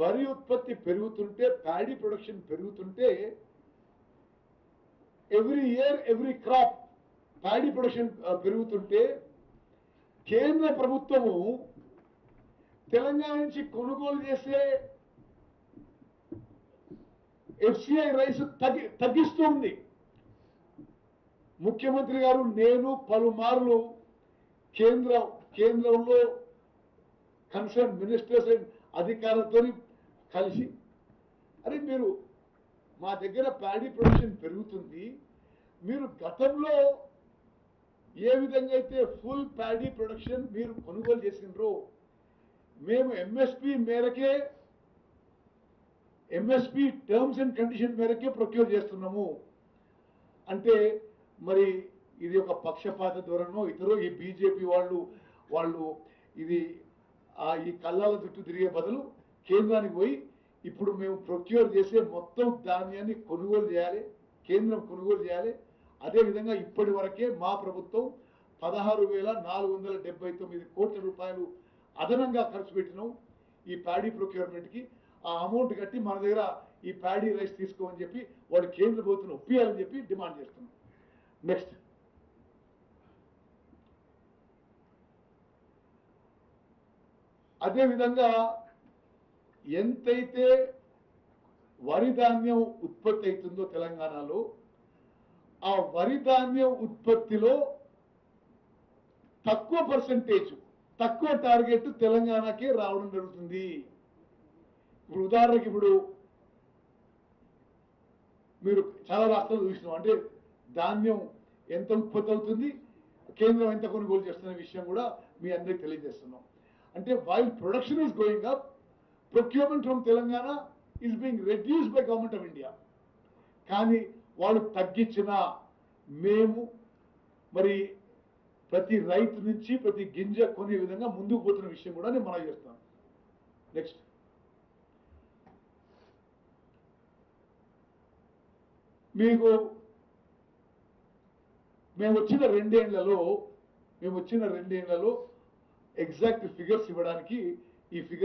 వరి ఉత్పత్తి పెరుగుతుంటే, ప్యాడీ ప్రొడక్షన్ పెరుగుతుంటే, every year every crop paddy production పెరుగుతుంటే కేంద్ర ప్రభుత్వము తెలంగాణ నుంచి కొనుగోలు చేసే ఎఫ్సిఐ రైస్ తగ్గిస్తుంది. ముఖ్యమంత్రి గారు నేను పలుమార్లు కేంద్రంలో కన్సర్న్ మినిస్టర్స్ అండ్ అధికారులతో కలిసి, అరే మీరు మా దగ్గర ప్యాడీ ప్రొడక్షన్ పెరుగుతుంది, మీరు గతంలో ఏ విధంగా అయితే ఫుల్ ప్యాడీ ప్రొడక్షన్ మీరు కొనుగోలు చేసినారో మేము ఎంఎస్పి టర్మ్స్ అండ్ కండిషన్ మేరకే ప్రొక్యూర్ చేస్తున్నాము అంటే, మరి ఇది ఒక పక్షపాత ధోరణో ఇతరో ఈ బీజేపీ వాళ్ళు ఇది ఈ కళ్ళాల చుట్టూ తిరిగే బదులు కేంద్రానికి పోయి ఇప్పుడు మేము ప్రొక్యూర్ చేసే మొత్తం ధాన్యాన్ని కొనుగోలు చేయాలి, కేంద్రం కొనుగోలు చేయాలి. అదేవిధంగా ఇప్పటి వరకే మా ప్రభుత్వం 16,479 కోట్ల రూపాయలు అదనంగా ఖర్చు పెట్టినాం ఈ ప్యాడీ ప్రొక్యూర్మెంట్కి. ఆ అమౌంట్ కట్టి మన దగ్గర ఈ ప్యాడీ రైస్ తీసుకోమని చెప్పి వాడు కేంద్ర ప్రభుత్వం ఒప్పియాలని చెప్పి డిమాండ్ చేస్తున్నాం. నెక్స్ట్, అదేవిధంగా ఎంతైతే వరి ధాన్యం ఉత్పత్తి అవుతుందో తెలంగాణలో, ఆ వరి ధాన్యం ఉత్పత్తిలో తక్కువ పర్సంటేజ్, తక్కువ టార్గెట్ తెలంగాణకే రావడం జరుగుతుంది. ఇప్పుడు ఉదాహరణకి ఇప్పుడు మీరు చాలా రాష్ట్రాలు చూసినాం, అంటే ధాన్యం ఎంత ఉత్పత్తి అవుతుంది, కేంద్రం ఎంత కొనుగోలు చేస్తున్న విషయం కూడా మీ అందరికి తెలియజేస్తున్నాం. అంటే while production is going up, procurement from Telangana is being reduced by government of India. కానీ వాళ్ళు తగ్గించినా మేము మరి ప్రతి రైతు నుంచి ప్రతి గింజ కొనే విధంగా ముందుకు పోతున్న విషయం కూడా నేను మనం చేస్తాను. నెక్స్ట్, మీకు మేము వచ్చిన రెండేళ్లలో ఎగ్జాక్ట్ ఫిగర్స్ ఇవ్వడానికి ఈ ఫిగర్